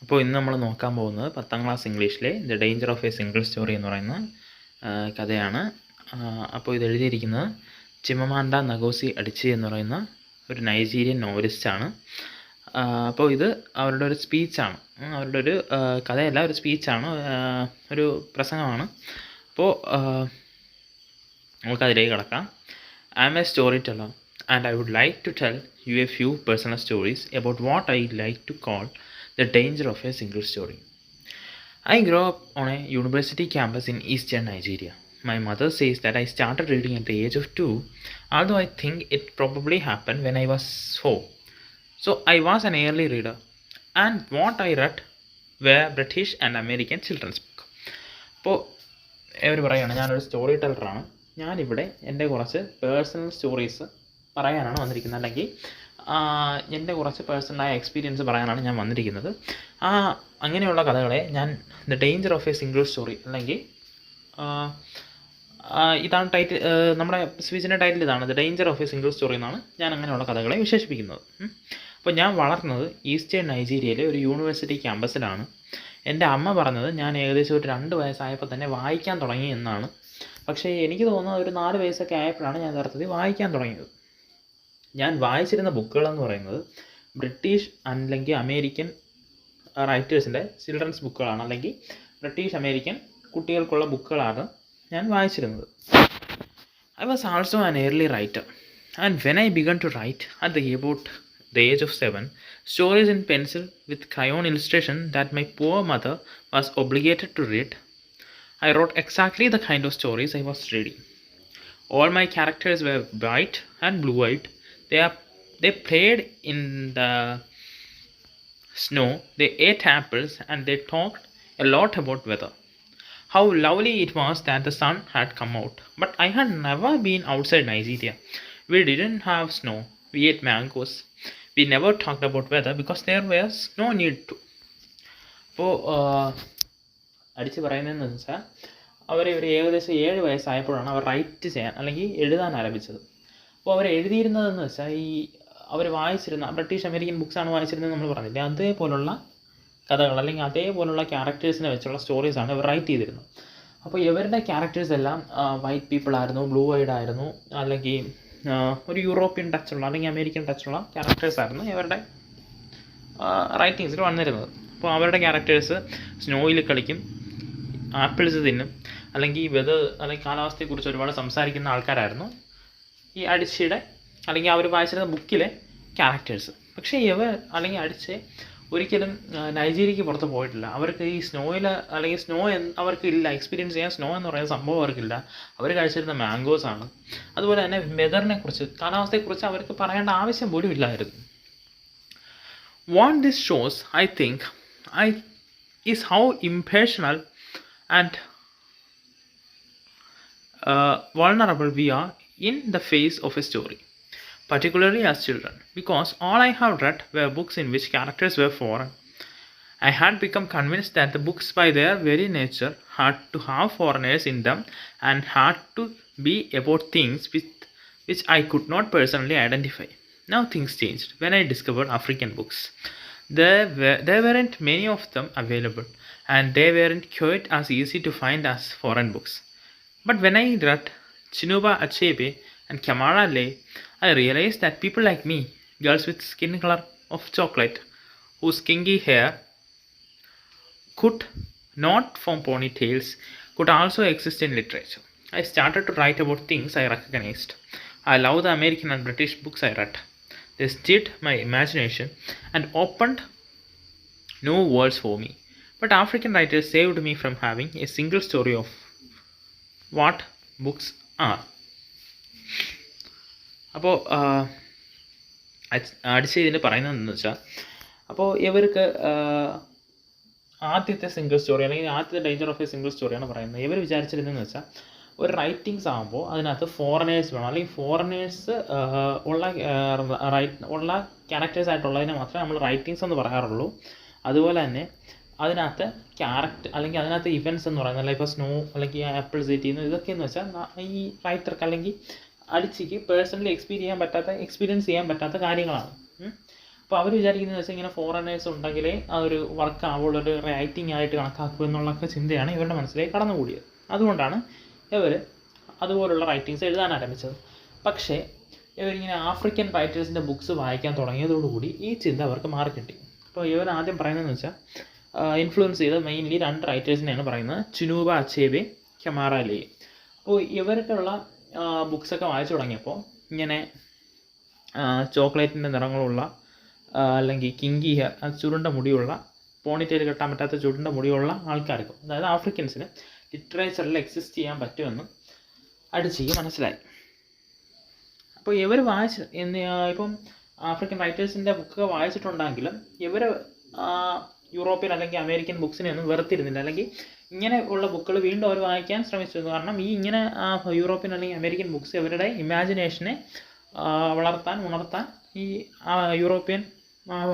അപ്പോൾ ഇന്ന് നമ്മൾ നോക്കാൻ പോകുന്നത് 10ാം ക്ലാസ് ഇംഗ്ലീഷിലെ the danger of a single story എന്ന് പറയുന്ന കഥയാണ്. അപ്പോൾ ഇത് എഴുതിയിരിക്കുന്നത് ചിമമാൻഡ നഗോസി അഡിച്ചി എന്ന് പറയുന്ന ഒരു നൈജീരിയൻ നോവലിസ്റ്റാണ്. അപ്പോൾ ഇത് അവരുടെ ഒരു സ്പീച്ചാണ്, അവരുടെ ഒരു കഥയല്ല, ഒരു സ്പീച്ചാണ്, ഒരു പ്രസംഗമാണ്. അപ്പോൾ നമുക്കതിലേക്ക് കിടക്കാം. I am a story teller and I would like to tell you a few personal stories about what I like to call the danger of a single story. I grew up on a university campus in eastern Nigeria. My mother says that I started reading at the age of 2, although I think it probably happened when I was 4. So I was an early reader, and what I read were British and American children's book. അപ്പോൾ ഇവർ പറയുകയാണ്, ഞാനൊരു story ടെല്ലറാണ്, ഞാനിവിടെ എൻ്റെ കുറച്ച് personal stories പറയാനാണ് വന്നിരിക്കുന്നത്, അല്ലെങ്കിൽ എൻ്റെ കുറച്ച് പേഴ്സണലായ എക്സ്പീരിയൻസ് പറയാനാണ് ഞാൻ വന്നിരിക്കുന്നത്. അങ്ങനെയുള്ള കഥകളെ ഞാൻ the danger of a single story, അല്ലെങ്കിൽ ഇതാണ് ടൈറ്റിൽ, നമ്മുടെ സ്പീച്ചിൻ്റെ ടൈറ്റിൽ ഇതാണ്, the danger of a single story എന്നാണ് ഞാൻ അങ്ങനെയുള്ള കഥകളെ വിശേഷിപ്പിക്കുന്നത്. അപ്പോൾ ഞാൻ വളർന്നത് ഈസ്റ്റേൺ നൈജീരിയയിലെ ഒരു യൂണിവേഴ്സിറ്റി ക്യാമ്പസിലാണ്. എൻ്റെ അമ്മ പറഞ്ഞത് ഞാൻ ഏകദേശം ഒരു 2 വയസ്സായപ്പോൾ തന്നെ വായിക്കാൻ തുടങ്ങി എന്നാണ്. പക്ഷേ എനിക്ക് തോന്നുന്നത് ഒരു 4 വയസ്സൊക്കെ ആയപ്പോഴാണ് ഞാൻ യഥാർത്ഥത്തിൽ വായിക്കാൻ തുടങ്ങിയത്. ഞാൻ വായിച്ചിരുന്ന ബുക്കുകളെന്ന് പറയുന്നത് ബ്രിട്ടീഷ് അല്ലെങ്കിൽ അമേരിക്കൻ റൈറ്റേഴ്സിൻ്റെ ചിൽഡ്രൻസ് ബുക്കുകളാണ്, അല്ലെങ്കിൽ ബ്രിട്ടീഷ് അമേരിക്കൻ കുട്ടികൾക്കുള്ള ബുക്കുകളാണ് ഞാൻ വായിച്ചിരുന്നത്. I was also an early writer, and when I began to write at about the age of 7, stories in pencil with crayon illustration that my poor mother was obligated to read, I wrote exactly the kind of stories I was reading. All my characters were white and blue-eyed. They played in the snow, they ate apples, and they talked a lot about weather. How lovely it was that the sun had come out. But I had never been outside Nigeria. We didn't have snow. We ate mangoes. We never talked about weather because there was no need to. അപ്പോൾ അടിച്ച് പറയുന്നതെന്ന് വെച്ചാൽ അവർ ഒരു ഏകദേശം 7 വയസ്സായപ്പോഴാണ് അവർ right ചെയ്യാൻ അല്ലെങ്കിൽ എഴുതാൻ ആരംഭിച്ചത്. അപ്പോൾ അവർ എഴുതിയിരുന്നതെന്ന് വെച്ചാൽ അവർ വായിച്ചിരുന്ന ബ്രിട്ടീഷ് അമേരിക്കൻ ബുക്സാണ് വായിച്ചിരുന്നത് നമ്മൾ പറഞ്ഞില്ലേ, അതേപോലുള്ള കഥകൾ അല്ലെങ്കിൽ അതേപോലുള്ള ക്യാരക്ടേഴ്സിനെ വെച്ചുള്ള സ്റ്റോറീസാണ് ഇവർ റൈറ്റ് ചെയ്തിരുന്നത്. അപ്പോൾ ഇവരുടെ ക്യാരക്ടേഴ്സ് എല്ലാം വൈറ്റ് പീപ്പിൾ ആയിരുന്നു, ബ്ലൂ ഐഡ് ആയിരുന്നു, അല്ലെങ്കിൽ ഒരു യൂറോപ്യൻ ടച്ചുള്ള അല്ലെങ്കിൽ അമേരിക്കൻ ടച്ചുള്ള ക്യാരക്ടേഴ്സായിരുന്നു ഇവരുടെ റൈറ്റിങ്സിൽ വന്നിരുന്നത്. അപ്പോൾ അവരുടെ ക്യാരക്ടേഴ്സ് സ്നോയിൽ കളിക്കും, ആപ്പിൾസ് തിന്നും, അല്ലെങ്കിൽ വെതർ അല്ലെങ്കിൽ കാലാവസ്ഥയെക്കുറിച്ച് ഒരുപാട് സംസാരിക്കുന്ന ആൾക്കാരായിരുന്നു ഈ അടിച്ചയുടെ അല്ലെങ്കിൽ അവർ വായിച്ചിരുന്ന ബുക്കിലെ ക്യാരക്ടേഴ്സ്. പക്ഷേ ഇവർ അല്ലെങ്കിൽ അടിച്ച് ഒരിക്കലും നൈജീരിയക്ക് പുറത്ത് പോയിട്ടില്ല. അവർക്ക് ഈ സ്നോയിൽ അല്ലെങ്കിൽ സ്നോ അവർക്കില്ല, എക്സ്പീരിയൻസ് ചെയ്യാൻ സ്നോ എന്ന് പറയുന്ന സംഭവം അവർക്കില്ല. അവർ കഴിച്ചിരുന്ന മാംഗോസ് ആണ്. അതുപോലെ തന്നെ വെതറിനെ കുറിച്ച്, കാലാവസ്ഥയെക്കുറിച്ച് അവർക്ക് പറയേണ്ട ആവശ്യം പോലും ഇല്ലായിരുന്നു. What this shows I think is how impressionable and vulnerable we are in the face of a story, particularly as children, because all I have read were books in which characters were foreign. I had become convinced that the books by their very nature had to have foreigners in them and had to be about things which I could not personally identify. Now things changed when I discovered African books. There weren't many of them available, and they weren't quite as easy to find as foreign books. But when I read Chinua Achebe and Kamala Lay, I realized that people like me, girls with skin color of chocolate, whose kinky hair could not form ponytails, could also exist in literature. I started to write about things I recognized. I love the American and British books I read. They stirred my imagination and opened new worlds for me. But African writers saved me from having a single story of what books are. അപ്പോൾ അടിച്ച് ഇതിൽ പറയുന്നതെന്ന് വെച്ചാൽ, അപ്പോൾ ഇവർക്ക് ആദ്യത്തെ single story അല്ലെങ്കിൽ ആദ്യത്തെ ഡേഞ്ചർ ഓഫ് എ സിംഗിൾ സ്റ്റോറിയാണ് പറയുന്നത്. ഇവർ വിചാരിച്ചിരുന്നതെന്ന് വെച്ചാൽ ഒരു റൈറ്റിങ്സ് ആകുമ്പോൾ അതിനകത്ത് ഫോറിനേഴ്സ് വേണം, അല്ലെങ്കിൽ ഫോറിനേഴ്സ് ഉള്ള ക്യാരക്ടേഴ്സ് ആയിട്ടുള്ളതിനെ മാത്രമേ നമ്മൾ റൈറ്റിങ്സ് എന്ന് പറയാറുള്ളൂ. അതുപോലെ തന്നെ അതിനകത്ത് ക്യാരക്ടർ അല്ലെങ്കിൽ അതിനകത്ത് ഇവൻറ്റ്സ് എന്ന് പറയുന്നത്, ഇപ്പോൾ സ്നോ അല്ലെങ്കിൽ ആപ്പിൾസ് ഈറ്റ് ചെയ്യുന്നു, ഇതൊക്കെയെന്ന് വെച്ചാൽ ഈ റൈറ്റർക്ക് അല്ലെങ്കിൽ അടിച്ചിക്ക് പേഴ്സണലി എക്സ്പീരിയൻസ് ചെയ്യാൻ പറ്റാത്ത കാര്യങ്ങളാണ്. അപ്പോൾ അവർ വിചാരിക്കുന്നത് വെച്ചാൽ ഇങ്ങനെ ഫോറിനേഴ്സ് ഉണ്ടെങ്കിലേ ആ ഒരു വർക്ക് ആവുള്ള ഒരു റൈറ്റിംഗ് ആയിട്ട് കണക്കാക്കൂ എന്നുള്ളൊക്കെ ചിന്തയാണ് ഇവരുടെ മനസ്സിലേക്ക് കടന്നുകൂടിയത്. അതുകൊണ്ടാണ് ഇവർ അതുപോലുള്ള റൈറ്റിങ്സ് എഴുതാൻ ആരംഭിച്ചത്. പക്ഷേ ഇവരിങ്ങനെ ആഫ്രിക്കൻ റൈറ്റേഴ്സിൻ്റെ ബുക്സ് വായിക്കാൻ തുടങ്ങിയതോടുകൂടി ഈ ചിന്ത അവർക്ക് മാറിക്കിട്ടി. അപ്പോൾ ഇവർ ആദ്യം പറയുന്നതെന്ന് വെച്ചാൽ ഇൻഫ്ലുവൻസ് ചെയ്ത് മെയിൻലി 2 റൈറ്റേഴ്സിനെയാണ് പറയുന്നത്, ചിനൂബ അച്ചേബെ, കമാറ ലേ. അപ്പോൾ ഇവർക്കുള്ള ബുക്സൊക്കെ വായിച്ചു തുടങ്ങിയപ്പോൾ ഇങ്ങനെ ചോക്ലേറ്റിൻ്റെ നിറങ്ങളുള്ള അല്ലെങ്കിൽ കിങ്കി ഹെയർ, ചുരുണ്ട മുടിയുള്ള, പോണിറ്റെയിൽ കെട്ടാൻ പറ്റാത്ത ചുരുണ്ട മുടിയുള്ള ആൾക്കാർക്കും, അതായത് ആഫ്രിക്കൻസിന് ലിറ്ററേച്ചറിൽ എക്സിസ്റ്റ് ചെയ്യാൻ പറ്റുമെന്ന് അടിച്ചിക്ക് മനസ്സിലായി. അപ്പോൾ ഇവർ ഇപ്പം ആഫ്രിക്കൻ റൈറ്റേഴ്സിൻ്റെ ബുക്കൊക്കെ വായിച്ചിട്ടുണ്ടെങ്കിലും ഇവർ യൂറോപ്യൻ അല്ലെങ്കിൽ അമേരിക്കൻ ബുക്സിനെ ഒന്നും വെറുത്തിരുന്നില്ല, അല്ലെങ്കിൽ ഇങ്ങനെ ഉള്ള ബുക്കുകൾ വീണ്ടും അവർ വായിക്കാൻ ശ്രമിച്ചു. കാരണം ഈ ഇങ്ങനെ യൂറോപ്യൻ അല്ലെങ്കിൽ അമേരിക്കൻ ബുക്സ് ഇവരുടെ ഇമാജിനേഷനെ ഉണർത്താൻ ഈ യൂറോപ്യൻ,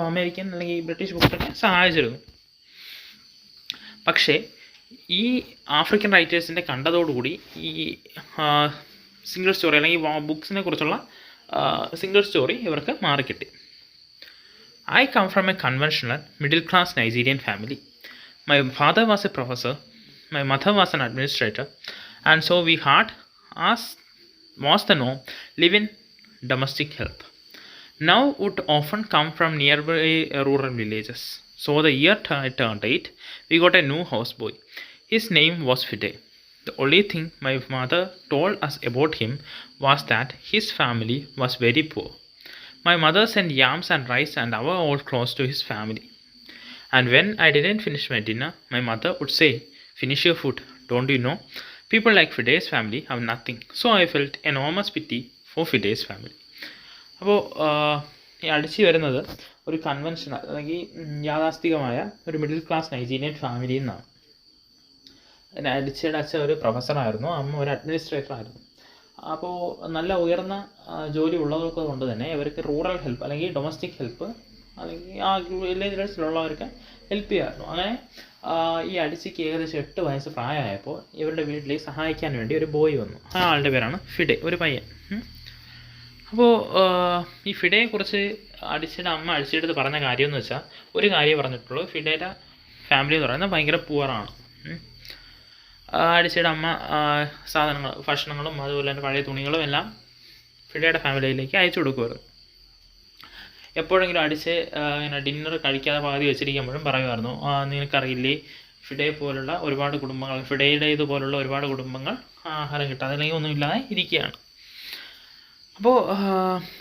അമേരിക്കൻ അല്ലെങ്കിൽ ബ്രിട്ടീഷ് ബുക്സൊക്കെ സഹായിച്ചിരുന്നു. പക്ഷേ ഈ ആഫ്രിക്കൻ റൈറ്റേഴ്സിൻ്റെ കണ്ടതോടുകൂടി ഈ സിംഗിൾ സ്റ്റോറി അല്ലെങ്കിൽ ബുക്സിനെ കുറിച്ചുള്ള സിംഗിൾ സ്റ്റോറി ഇവർക്ക് മാറിക്കിട്ടി. I come from a conventional middle-class Nigerian family. My father was a professor, my mother was an administrator, and so we had, as was the norm, live in domestic help. Now would often come from nearby rural villages. So the year I turned 8, we got a new houseboy. His name was Fide. The only thing my mother told us about him was that his family was very poor. My mother sent yams and rice and our old clothes to his family. And when I didn't finish my dinner, my mother would say, "Finish your food. Don't you know? People like Fide's family have nothing." So I felt enormous pity for Fide's family. അപ്പോൾ ഈ അടിച്ചു വരുന്നത് ഒരു conventional അല്ലെങ്കിൽ യാഥാസ്ഥികമായ ഒരു middle class Nigerian ഫാമിലിയിൽ നിന്നാണ്. അടിച്ചയുടെ അച്ഛൻ ഒരു പ്രൊഫസറായിരുന്നു, അമ്മ ഒരു അഡ്മിനിസ്ട്രേറ്റർ ആയിരുന്നു. അപ്പോൾ നല്ല ഉയർന്ന ജോലി ഉള്ളവർക്ക് കൊണ്ട് തന്നെ ഇവർക്ക് റൂറൽ ഹെൽപ്പ് അല്ലെങ്കിൽ ഡൊമസ്റ്റിക് ഹെൽപ്പ് അല്ലെങ്കിൽ ആ വില്ലേജിലുള്ളവർക്ക് ഹെൽപ്പ് ചെയ്യുമായിരുന്നു. അങ്ങനെ ഈ അടിച്ചിക്ക് ഏകദേശം 8 വയസ്സ് പ്രായമായപ്പോൾ ഇവരുടെ വീട്ടിൽ സഹായിക്കാൻ വേണ്ടി ഒരു ബോയ് വന്നു. ആ ആളുടെ പേരാണ് ഫിഡെ, ഒരു പയ്യൻ. അപ്പോൾ ഈ ഫിഡയെക്കുറിച്ച് അടിച്ചിയുടെ അമ്മ അടിച്ചിടത്ത് പറഞ്ഞ കാര്യം എന്ന് വെച്ചാൽ ഒരു കാര്യം പറഞ്ഞിട്ടുള്ളൂ, ഫിഡയുടെ ഫാമിലി എന്ന് പറയുന്നത് ഭയങ്കര പുവറാണ്. അടിച്ചിയുടെ അമ്മ സാധനങ്ങൾ, ഭക്ഷണങ്ങളും അതുപോലെ തന്നെ പഴയ തുണികളും എല്ലാം ഫിഡയുടെ ഫാമിലിയിലേക്ക് അയച്ചു കൊടുക്കുമായിരുന്നു. എപ്പോഴെങ്കിലും അടിച്ച് ഇങ്ങനെ ഡിന്നർ കഴിക്കാതെ പകുതി വെച്ചിരിക്കുമ്പോഴും പറയുമായിരുന്നു, നിനക്കറിയില്ലേ ഫിഡയെ പോലുള്ള ഒരുപാട് കുടുംബങ്ങൾ, ഫിഡയുടെ ഇതുപോലുള്ള ഒരുപാട് കുടുംബങ്ങൾ ആഹാരം കിട്ടാതെ അല്ലെങ്കിൽ ഒന്നുമില്ലാതെ ഇരിക്കുകയാണ്. അപ്പോൾ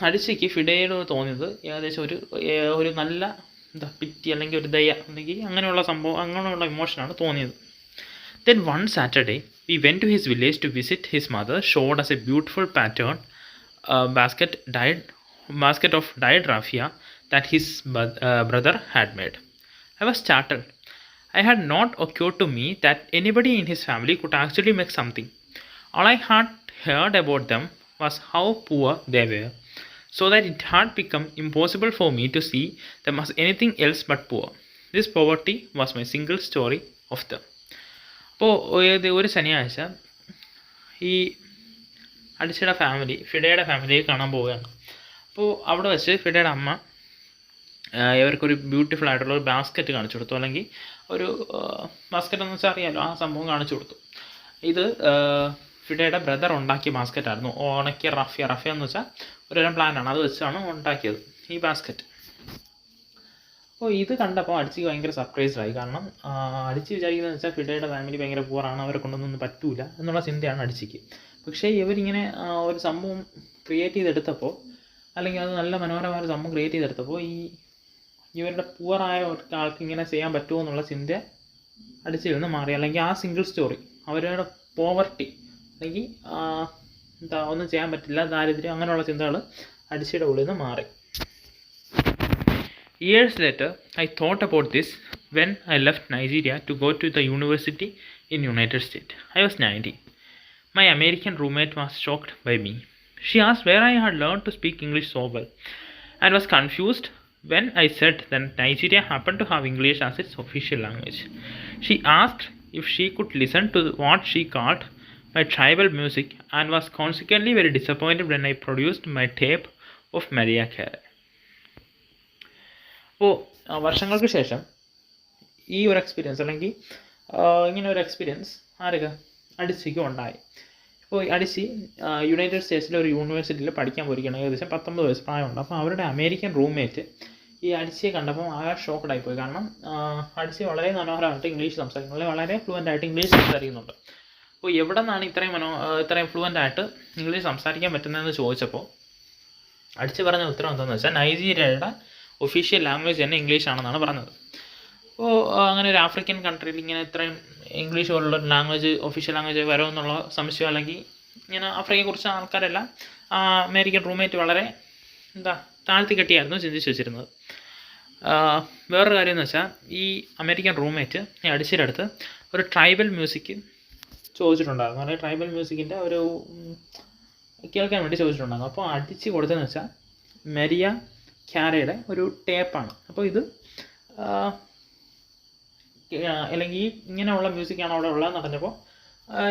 അടിച്ചയ്ക്ക് ഫിഡയോട് തോന്നിയത് ഏകദേശം ഒരു നല്ല പിറ്റി അല്ലെങ്കിൽ ഒരു ദയ അല്ലെങ്കിൽ അങ്ങനെയുള്ള സംഭവം, അങ്ങനെയുള്ള ഇമോഷനാണ് തോന്നിയത്. Then one Saturday, we went to his village to visit his mother. Showed us a beautiful pattern basket of dyed raffia that his brother had made. I was startled. I had not occurred to me that anybody in his family could actually make something. All I had heard about them was how poor they were, so that it had become impossible for me to see them as anything else but poor. This poverty was my single story of them. അപ്പോൾ ഒരു ശനിയാഴ്ച ഈ അടിച്ചയുടെ family ഫിഡയുടെ ഫാമിലിയെ കാണാൻ പോവുകയാണ്. അപ്പോൾ അവിടെ വെച്ച് ഫിഡയുടെ അമ്മ ഇവർക്കൊരു ബ്യൂട്ടിഫുൾ ആയിട്ടുള്ള ഒരു ബാസ്ക്കറ്റ് കാണിച്ചു കൊടുത്തു, അല്ലെങ്കിൽ ഒരു ബാസ്ക്കറ്റ് എന്ന് വെച്ചാൽ അറിയാമല്ലോ, ആ സംഭവം കാണിച്ചു കൊടുത്തു. ഇത് ഫിഡയുടെ ബ്രദർ ഉണ്ടാക്കിയ ബാസ്ക്കറ്റായിരുന്നു. ഉണക്കിയ റഫിയ എന്ന് വെച്ചാൽ ഒരു പ്ലാന്റാണ്, അത് വെച്ചാണ് ഉണ്ടാക്കിയത് ഈ ബാസ്ക്കറ്റ്. അപ്പോൾ ഇത് കണ്ടപ്പോൾ അടിച്ച് ഭയങ്കര സർപ്രൈസ്ഡായി. കാരണം അടിച്ച് വിചാരിക്കുന്നത് വെച്ചാൽ ഫിഡയുടെ ഫാമിലി ഭയങ്കര പൂറാണ്, അവരെ കൊണ്ടൊന്നും പറ്റൂല എന്നുള്ള ചിന്തയാണ് അടിച്ചിക്ക്. പക്ഷേ ഇവരിങ്ങനെ ഒരു സംഭവം ക്രിയേറ്റ് ചെയ്തെടുത്തപ്പോൾ, അല്ലെങ്കിൽ അത് നല്ല മനോഹരമായ ഒരു സംഭവം ക്രിയേറ്റ് ചെയ്തെടുത്തപ്പോൾ ഇവരുടെ പൂറായ ആൾക്ക് ഇങ്ങനെ ചെയ്യാൻ പറ്റുമോ എന്നുള്ള ചിന്ത അടിച്ചിൽ നിന്ന് മാറി. അല്ലെങ്കിൽ ആ സിംഗിൾ സ്റ്റോറി, അവരുടെ പോവർട്ടി അല്ലെങ്കിൽ ഒന്നും ചെയ്യാൻ പറ്റില്ല, ദാരിദ്ര്യം, അങ്ങനെയുള്ള ചിന്തകൾ അടിച്ചിയുടെ ഉള്ളിൽ നിന്ന് മാറി. Years later, I thought about this when I left Nigeria to go to the university in United States. I was 19. My American roommate was shocked by me. She asked where I had learned to speak English so well, and was confused when I said that Nigeria happened to have English as its official language. She asked if she could listen to what she called my tribal music, and was consequently very disappointed when I produced my tape of Mariah Carey. അപ്പോൾ വർഷങ്ങൾക്ക് ശേഷം ഈ ഒരു experience അല്ലെങ്കിൽ ഇങ്ങനെ ഒരു experience ആർക്ക് അടിച്ചിക്കും ഉണ്ടായി. ഇപ്പോൾ അടിച്ചി യുണൈറ്റഡ് സ്റ്റേറ്റ്സിലെ ഒരു യൂണിവേഴ്സിറ്റിയിൽ പഠിക്കാൻ പോയിരിക്കണം. ഏകദേശം 19 വയസ്സ് പ്രായമുണ്ട്. അപ്പോൾ അവരുടെ അമേരിക്കൻ റൂംമേറ്റ് ഈ അടിച്ചിയെ കണ്ടപ്പോൾ ആകെ ഷോക്കഡായി പോയി. കാരണം അടിച്ചി വളരെ മനോഹരമായിട്ട് ഇംഗ്ലീഷ് സംസാരിക്കുന്നു, അല്ലെങ്കിൽ വളരെ ഫ്ലുവൻ്റ് ആയിട്ട് ഇംഗ്ലീഷ് സംസാരിക്കുന്നുണ്ട്. അപ്പോൾ എവിടെ നിന്നാണ് ഇത്രയും ഫ്ലുവൻ്റ് ആയിട്ട് ഇംഗ്ലീഷ് സംസാരിക്കാൻ പറ്റുന്നതെന്ന് ചോദിച്ചപ്പോൾ അടിച്ച് പറഞ്ഞ ഉത്തരം എന്താണെന്ന് വെച്ചാൽ നൈജീരിയയുടെ ഒഫീഷ്യൽ ലാംഗ്വേജ് തന്നെ ഇംഗ്ലീഷ് ആണെന്നാണ് പറഞ്ഞത്. അപ്പോൾ അങ്ങനെ ഒരു ആഫ്രിക്കൻ കൺട്രിയിൽ ഇങ്ങനെ ഇത്രയും ഇംഗ്ലീഷ് പോലുള്ള ലാംഗ്വേജ് ഒഫീഷ്യൽ ലാംഗ്വേജ് വരുമെന്നുള്ള സംശയം, അല്ലെങ്കിൽ ഇങ്ങനെ ആഫ്രിക്കയെക്കുറിച്ച് ആൾക്കാരെല്ലാം അമേരിക്കൻ റൂംമേറ്റ് വളരെ താഴ്ത്തി കെട്ടിയായിരുന്നു ചിന്തിച്ച് വെച്ചിരുന്നത്. വേറൊരു കാര്യം എന്ന് വെച്ചാൽ ഈ അമേരിക്കൻ റൂംമേറ്റ് ഈ അടിച്ചിയുടെ അടുത്ത് ഒരു ട്രൈബൽ മ്യൂസിക് ചോദിച്ചിട്ടുണ്ടായിരുന്നു. അല്ലെങ്കിൽ ട്രൈബൽ മ്യൂസിക്കിൻ്റെ ഒരു കേൾക്കാൻ വേണ്ടി ചോദിച്ചിട്ടുണ്ടായിരുന്നു. അപ്പോൾ അടിച്ച് കൊടുത്തതെന്ന് വെച്ചാൽ മരിയ ക്യാരയുടെ ഒരു ടേപ്പാണ്. അപ്പോൾ ഇത് അല്ലെങ്കിൽ ഇങ്ങനെയുള്ള മ്യൂസിക്കാണ് അവിടെ ഉള്ളതെന്ന് പറഞ്ഞപ്പോൾ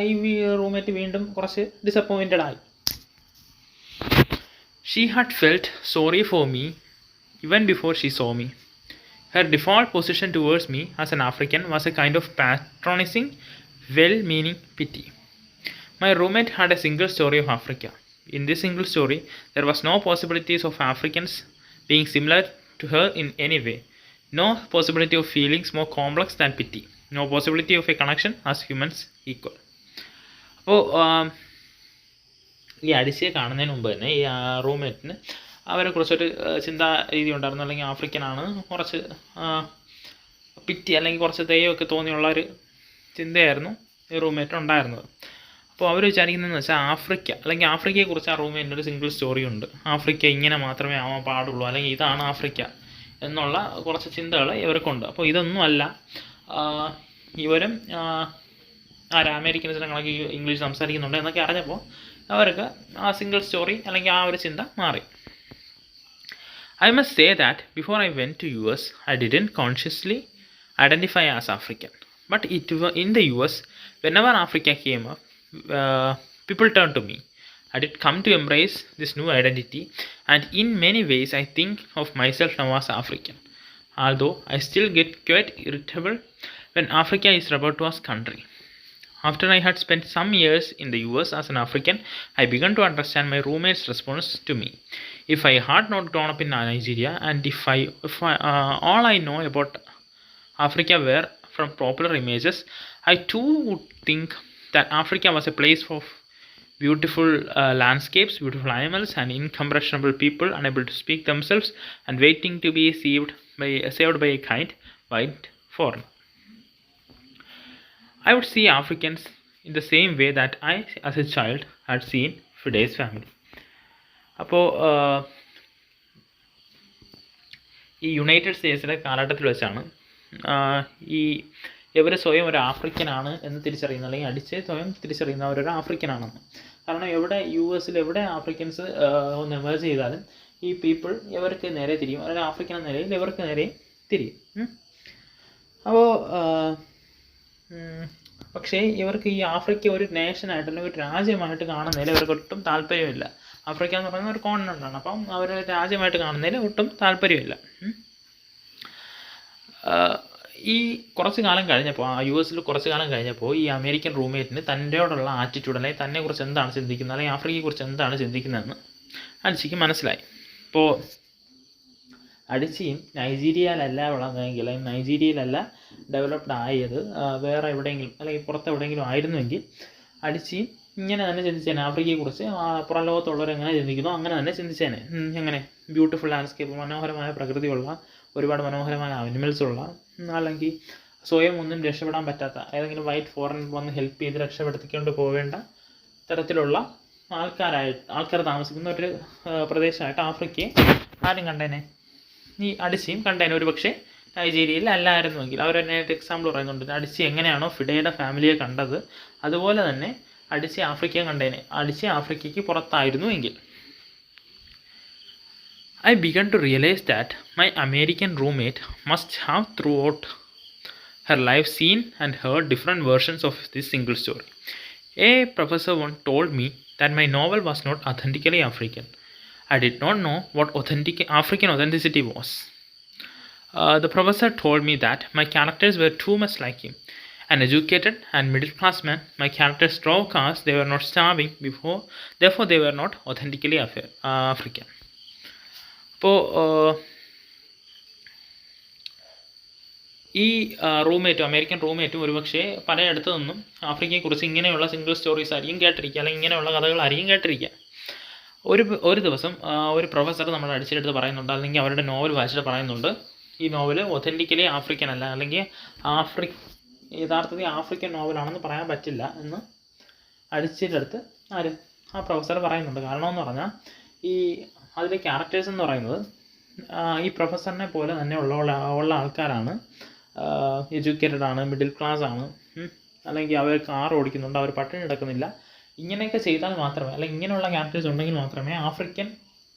ഈ റൂംമേറ്റ് വീണ്ടും കുറച്ച് ഡിസപ്പോയിൻറ്റഡ് ആയി. She had felt sorry for me even before she saw me. Her default position towards me as an African was a kind of patronizing, well-meaning pity. My roommate had a single story of Africa. In this single story, there was no possibilities of Africans being similar to her in any way. No possibility of feelings more complex than pity. No possibility of a connection as humans equal. അപ്പോൾ ഈ അടിച്ചയെ കാണുന്നതിന് മുമ്പ് തന്നെ ഈ റൂംമേറ്റിന് അവരെക്കുറിച്ചൊരു ചിന്താ രീതി ഉണ്ടായിരുന്നു. അല്ലെങ്കിൽ ആഫ്രിക്കനാണ്, കുറച്ച് പിറ്റി അല്ലെങ്കിൽ കുറച്ച് ദൈവമൊക്കെ തോന്നിയുള്ള ഒരു ചിന്തയായിരുന്നു ഈ റൂംമേറ്റിന് ഉണ്ടായിരുന്നത്. അപ്പോൾ അവർ വിചാരിക്കുന്നതെന്ന് വെച്ചാൽ ആഫ്രിക്കയെക്കുറിച്ച് ആ റൂംമേറ്റിനൊരു സിംഗിൾ സ്റ്റോറി ഉണ്ട്. ആഫ്രിക്ക ഇങ്ങനെ മാത്രമേ ആവാൻ പാടുള്ളൂ, അല്ലെങ്കിൽ ഇതാണ് ആഫ്രിക്ക എന്നുള്ള കുറച്ച് ചിന്തകൾ ഇവർക്കുണ്ട്. അപ്പോൾ ഇതൊന്നുമല്ല, ഇവരും അമേരിക്കൻസിനങ്ങളൊക്കെ ഇംഗ്ലീഷ് സംസാരിക്കുന്നുണ്ട് എന്നൊക്കെ അറിഞ്ഞപ്പോൾ അവർക്ക് ആ സിംഗിൾ സ്റ്റോറി അല്ലെങ്കിൽ ആ ഒരു ചിന്ത മാറി. I must say that before I went to US, I didn't consciously identify as African. But in the US, whenever Africa came up, people turned to me. I did come to embrace this new identity, and in many ways I think of myself now as African. Although I still get quite irritable when Africa is referred to as country. After I had spent some years in the US as an African, I began to understand my roommate's response to me. If I had not grown up in Nigeria, and if all I know about Africa were from popular images, I too would think that Africa was a place of beautiful landscapes, beautiful animals, and incomprehensible people unable to speak themselves and waiting to be saved by a kind white foreigner. I would see Africans in the same way that I, as a child, had seen Fide's family. അപ്പോൾ ഈ United സ്റ്റേറ്റ്സിലെ കാലഘട്ടത്തിൽ വെച്ചാണ് ഇവർ സ്വയം ഒരു ആഫ്രിക്കനാണ് എന്ന് തിരിച്ചറിയുന്നത്, അല്ലെങ്കിൽ അടിച്ച് സ്വയം തിരിച്ചറിയുന്ന അവരൊരു ആഫ്രിക്കനാണെന്ന്. കാരണം US എവിടെ ആഫ്രിക്കൻസ് ഒന്ന് എമേർജ് ചെയ്താലും ഈ പീപ്പിൾ ഇവർക്ക് നേരെ തിരിയും, ഒരു ആഫ്രിക്കൻ എന്ന നിലയിൽ ഇവർക്ക് നേരെ തിരിയും. അപ്പോൾ പക്ഷേ ഇവർക്ക് ഈ ആഫ്രിക്ക ഒരു നേഷനായിട്ട് അല്ലെങ്കിൽ ഒരു രാജ്യമായിട്ട് കാണുന്നതിൽ ഇവർക്ക് ഒട്ടും താല്പര്യമില്ല. ആഫ്രിക്ക എന്ന് പറയുന്ന ഒരു കോണ്ടിനെൻ്റാണ്. അപ്പം അവർ രാജ്യമായിട്ട് കാണുന്നതിൽ ഒട്ടും താല്പര്യമില്ല. ഈ കുറച്ച് കാലം കഴിഞ്ഞപ്പോൾ US കുറച്ച് കാലം കഴിഞ്ഞപ്പോൾ ഈ അമേരിക്കൻ റൂംമേറ്റിന് തൻ്റെയോടുള്ള ആറ്റിറ്റ്യൂഡ്, അല്ലെങ്കിൽ തന്നെക്കുറിച്ച് എന്താണ് ചിന്തിക്കുന്നത്, അല്ലെങ്കിൽ ആഫ്രിക്കയെക്കുറിച്ച് എന്താണ് ചിന്തിക്കുന്നതെന്ന് അടിച്ചിക്ക് മനസ്സിലായി. ഇപ്പോൾ അടിച്ചിയും നൈജീരിയയിലല്ല വളർന്നതെങ്കിൽ, അല്ലെങ്കിൽ നൈജീരിയയിലല്ല ഡെവലപ്ഡ് ആയത്, വേറെ എവിടെയെങ്കിലും അല്ലെങ്കിൽ പുറത്തെവിടെയെങ്കിലും ആയിരുന്നുവെങ്കിൽ അടിച്ചിയും ഇങ്ങനെ തന്നെ ചിന്തിച്ചേനെ. ആഫ്രിക്കയെക്കുറിച്ച് പുറം ലോകത്തുള്ളവർ എങ്ങനെ ചിന്തിക്കുന്നോ അങ്ങനെ തന്നെ ചിന്തിച്ചേനെ. എങ്ങനെ ബ്യൂട്ടിഫുൾ ലാൻഡ്സ്കേപ്പ്, മനോഹരമായ പ്രകൃതിയുള്ള, ഒരുപാട് മനോഹരമായ അനിമൽസ് ഉള്ള, അല്ലെങ്കിൽ സ്വയം ഒന്നും രക്ഷപ്പെടാൻ പറ്റാത്ത ഏതെങ്കിലും ഫോറിൻ വന്ന് ഹെൽപ്പ് ചെയ്ത് രക്ഷപ്പെടുത്തിക്കൊണ്ട് പോവേണ്ട തരത്തിലുള്ള ആൾക്കാർ താമസിക്കുന്ന ഒരു പ്രദേശമായിട്ട് ആഫ്രിക്കയെ ആരും കണ്ടേനെ? ഈ അടിച്ചിയും കണ്ടേനെ. ഒരു പക്ഷേ നൈജീരിയയിൽ അല്ലായിരുന്നുവെങ്കിൽ. അവർ തന്നെ എക്സാമ്പിൾ പറയുന്നുണ്ട്, അടിച്ചി എങ്ങനെയാണോ ഫിഡയുടെ ഫാമിലിയെ കണ്ടത് അതുപോലെ തന്നെ അടിച്ചി ആഫ്രിക്കയെ കണ്ടേനെ. അടിച്ചി ആഫ്രിക്കയ്ക്ക് പുറത്തായിരുന്നു എങ്കിൽ. I began to realize that my American roommate must have throughout her life seen and heard different versions of this single story. A professor once told me that my novel was not authentically African. I did not know what African authenticity was. The professor told me that my characters were too much like him. An educated and middle-class man, my characters drove cars, they were not starving before, therefore they were not authentically African. അപ്പോൾ ഈ റൂംമേറ്റും American റൂംമേറ്റും ഒരുപക്ഷെ പലയിടത്തു നിന്നും ആഫ്രിക്കയെക്കുറിച്ച് ഇങ്ങനെയുള്ള single stories ആയിരിക്കും കേട്ടിരിക്കുക, അല്ലെങ്കിൽ ഇങ്ങനെയുള്ള കഥകളായിരിക്കും കേട്ടിരിക്കുക. ഒരു ദിവസം ഒരു പ്രൊഫസർ നമ്മുടെ അടിച്ചെടുത്ത് പറയുന്നുണ്ട്, അല്ലെങ്കിൽ അവരുടെ നോവൽ വായിച്ചിട്ട് പറയുന്നുണ്ട്, ഈ നോവൽ ഒതൻറ്റിക്കലി ആഫ്രിക്കൻ അല്ല, അല്ലെങ്കിൽ യഥാർത്ഥത്തിൽ ആഫ്രിക്കൻ നോവലാണെന്ന് പറയാൻ പറ്റില്ല എന്ന് അടിച്ചെടുത്ത് ആ പ്രൊഫസർ പറയുന്നുണ്ട്. കാരണമെന്ന് പറഞ്ഞാൽ ഈ അതിലെ ക്യാരക്ടേഴ്സ് എന്ന് പറയുന്നത് ഈ പ്രൊഫസറിനെ പോലെ തന്നെ ഉള്ള ആൾക്കാരാണ്. എഡ്യൂക്കേറ്റഡ് ആണ്, മിഡിൽ ക്ലാസ് ആണ്, അല്ലെങ്കിൽ അവർ കാർ ഓടിക്കുന്നുണ്ട്, അവർ പട്ടിണി കിടക്കുന്നില്ല. ഇങ്ങനെയൊക്കെ ചെയ്താൽ മാത്രമേ, അല്ലെങ്കിൽ ഇങ്ങനെയുള്ള ക്യാരക്ടേഴ്സ് ഉണ്ടെങ്കിൽ മാത്രമേ ആഫ്രിക്കൻ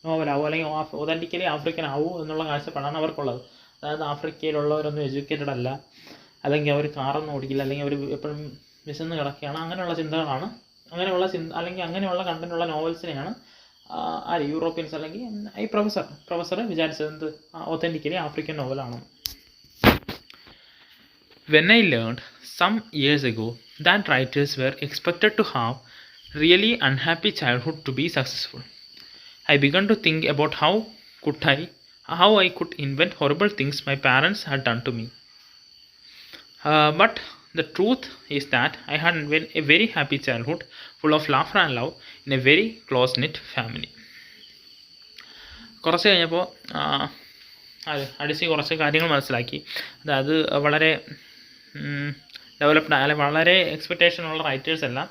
നോവലാവൂ, അല്ലെങ്കിൽ ഒതൻറ്റിക്കലി ആഫ്രിക്കൻ ആവൂ എന്നുള്ള കാഴ്ചപ്പാടാണ് അവർക്കുള്ളത്. അതായത് ആഫ്രിക്കയിലുള്ളവരൊന്നും എഡ്യൂക്കേറ്റഡ് അല്ല, അല്ലെങ്കിൽ അവർ കാറൊന്നും ഓടിക്കില്ല, അല്ലെങ്കിൽ അവർ എപ്പോഴും വിശന്ന് കിടക്കുകയാണ്. അങ്ങനെയുള്ള ചിന്തകളാണ്, അല്ലെങ്കിൽ അങ്ങനെയുള്ള കണ്ടന്റുള്ള നോവൽസിനെയാണ് യൂറോപ്യൻസ് അല്ലെങ്കിൽ ഈ പ്രൊഫസർ വിചാരിച്ചത് എന്ത് ഒതൻറ്റിക്കലി ആഫ്രിക്കൻ നോവലാണ്. When I learned some years ago that writers were expected to have really unhappy childhood to be successful, I began to think about how I could invent horrible things my parents had done to me. But the truth is that I had a very happy childhood full of laughter and love in a very close-knit family. കുറച്ച് കഴിഞ്ഞപ്പോൾ അടിച്ച് കുറച്ച് കാര്യങ്ങൾ മനസ്സിലാക്കി. അതായത് വളരെ developed അല്ലെങ്കിൽ വളരെ എക്സ്പെക്റ്റേഷനുള്ള റൈറ്റേഴ്സ് എല്ലാം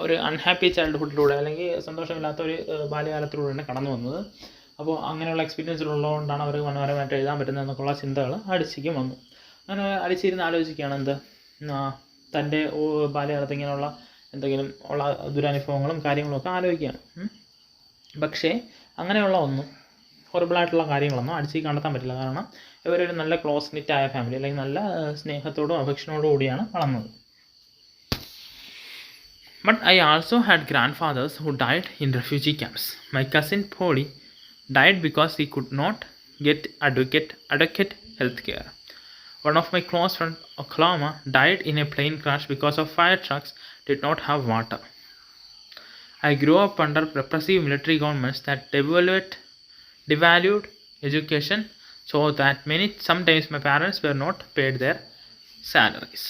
ഒരു അൺഹാപ്പി ചൈൽഡ്ഹുഡിലൂടെ അല്ലെങ്കിൽ സന്തോഷമില്ലാത്ത ഒരു ബാല്യകാലത്തിലൂടെയാണ് കടന്നു വന്നത്. അപ്പോൾ അങ്ങനെയുള്ള എക്സ്പീരിയൻസിലുള്ളതുകൊണ്ടാണ് അവർ മനോഹരമായിട്ട് എഴുതാൻ പറ്റുന്നത് എന്നൊക്കെയുള്ള ചിന്തകൾ അടിച്ചിക്കും വന്നു. അങ്ങനെ അടിച്ചിരുന്ന് ആലോചിക്കുകയാണ് എന്ത് തൻ്റെ ബാല്യകാലത്ത് ഇങ്ങനെയുള്ള എന്തെങ്കിലും ഉള്ള ദുരനുഭവങ്ങളും കാര്യങ്ങളൊക്കെ ആലോചിക്കുകയാണ്. പക്ഷേ അങ്ങനെയുള്ള ഹൊറിബിളായിട്ടുള്ള കാര്യങ്ങളൊന്നും അടിച്ച് കണ്ടെത്താൻ പറ്റില്ല. കാരണം ഇവരൊരു നല്ല ക്ലോസ് നിറ്റ് ആയ ഫാമിലി, അല്ലെങ്കിൽ നല്ല സ്നേഹത്തോടും അഫെക്ഷനോടും കൂടിയാണ് വളർന്നത്. But I also had grandfathers who died in refugee camps. My cousin Polly died because he could not get adequate health care. One of my close friends, Oklahoma, died in a plane crash because of fire trucks did not have water. I grew up under repressive military governments that devalued education so that sometimes my parents were not paid their salaries.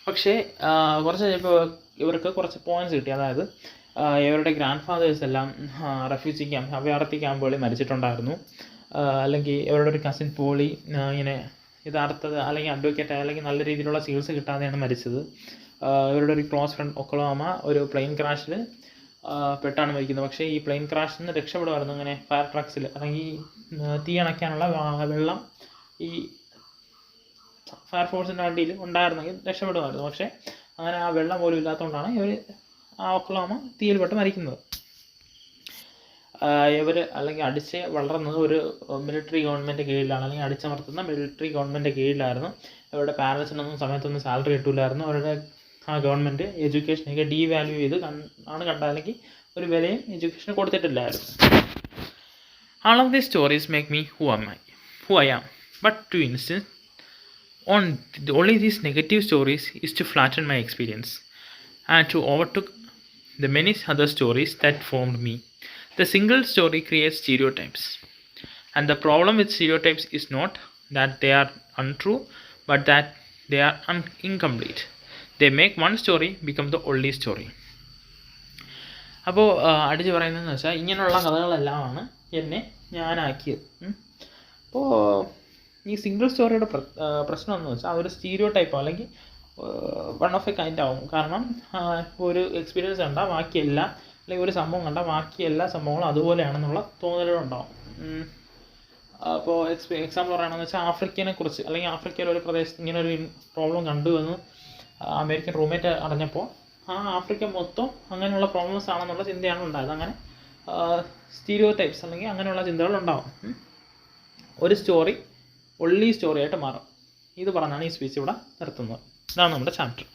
പക്ഷേ കുറച്ച് കഴിഞ്ഞപ്പോൾ ഇവർക്ക് കുറച്ച് points കിട്ടി. അതായത് ഇവരുടെ grand fathers എല്ലാം refugee camp, അഭയാർത്ഥി ക്യാമ്പുകളിൽ മരിച്ചിട്ടുണ്ടായിരുന്നു. അല്ലെങ്കിൽ ഇവരുടെ ഒരു കസിൻ പോളി ഇങ്ങനെ അല്ലെങ്കിൽ അഡ്വക്കേറ്റ് അല്ലെങ്കിൽ നല്ല രീതിയിലുള്ള ചികിത്സ കിട്ടാതെയാണ് മരിച്ചത്. ഇവരുടെ ഒരു ക്ലോസ് ഫ്രണ്ട് ഒക്ലഹോമ ഒരു പ്ലെയിൻ ക്രാഷിൽ പെട്ടാണ് മരിക്കുന്നത്. പക്ഷേ ഈ പ്ലെയിൻ ക്രാഷിൽ നിന്ന് രക്ഷപ്പെടുമായിരുന്നു. അങ്ങനെ ഫയർ ട്രക്സിൽ അല്ലെങ്കിൽ തീ അണയ്ക്കാനുള്ള വെള്ളം ഈ ഫയർഫോഴ്സിൻ്റെ വണ്ടിയിൽ ഉണ്ടായിരുന്നെങ്കിൽ രക്ഷപ്പെടുമായിരുന്നു. പക്ഷേ അങ്ങനെ ആ വെള്ളം പോലും ഇല്ലാത്തതുകൊണ്ടാണ് ഇവർ ഒക്ലഹോമ തീയിൽപ്പെട്ട് മരിക്കുന്നത്. ഇവർ അല്ലെങ്കിൽ അടിച്ച് വളർന്നത് ഒരു മിലിറ്ററി ഗവൺമെൻറ് കീഴിലാണ്, അല്ലെങ്കിൽ അടിച്ചമർത്തുന്ന മിലിറ്ററി ഗവൺമെൻറ് കീഴിലായിരുന്നു. ഇവരുടെ പാരൻസിനൊന്നും സമയത്തൊന്നും സാലറി കിട്ടില്ലായിരുന്നു. അവരുടെ ഗവൺമെൻറ് എഡ്യൂക്കേഷനൊക്കെ ഡീവാല്യൂ ചെയ്ത് കണ്ടത്, അല്ലെങ്കിൽ ഒരു വിലയും എഡ്യൂക്കേഷന് കൊടുത്തിട്ടില്ലായിരുന്നു. All of these stories make me who I am. But to insist on only these negative stories is to flatten my experience and to overlook the many other stories that formed me. The single story creates stereotypes, and the problem with stereotypes is not that they are untrue, but that they are incomplete. They make one story become the only story. അപ്പോൾ അടിച്ച് പറയുന്നതെന്ന് വെച്ചാൽ ഇങ്ങനെയുള്ള കഥകളെല്ലാമാണ് എന്നെ ഞാനാക്കിയത്. അപ്പോൾ ഈ single സ്റ്റോറിയുടെ പ്രശ്നം എന്ന് വെച്ചാൽ അതൊരു സ്റ്റീരിയോ ടൈപ്പോ അല്ലെങ്കിൽ വൺ ഓഫ് എ കൈൻഡ് ആവും. കാരണം ഒരു എക്സ്പീരിയൻസ് കണ്ടാൽ ബാക്കിയെല്ലാം, അല്ലെങ്കിൽ ഒരു സംഭവം കണ്ടാൽ ബാക്കി എല്ലാ സംഭവങ്ങളും അതുപോലെയാണെന്നുള്ള തോന്നലുകളുണ്ടാവും. അപ്പോൾ എക്സാമ്പിൾ പറയുകയാണെന്ന് വെച്ചാൽ ആഫ്രിക്കനെ കുറിച്ച്, അല്ലെങ്കിൽ ആഫ്രിക്കയിലെ ഒരു പ്രദേശത്ത് ഇങ്ങനെ ഒരു പ്രോബ്ലം കണ്ടു എന്ന് അമേരിക്കൻ റൂംമേറ്റ് അറിഞ്ഞപ്പോൾ ആഫ്രിക്ക മൊത്തം അങ്ങനെയുള്ള പ്രോബ്ലംസ് ആണെന്നുള്ള ചിന്തയാണ് ഉണ്ടായത്. അങ്ങനെ സ്റ്റീരിയോ ടൈപ്സ് അല്ലെങ്കിൽ അങ്ങനെയുള്ള ചിന്തകളുണ്ടാവും. ഒരു സ്റ്റോറി ഒള്ളി സ്റ്റോറി ആയിട്ട് മാറും. ഇത് പറഞ്ഞാണ് ഈ സ്പീച്ച് ഇവിടെ നിർത്തുന്നത്. ഇതാണ് നമ്മുടെ ചാപ്റ്റർ.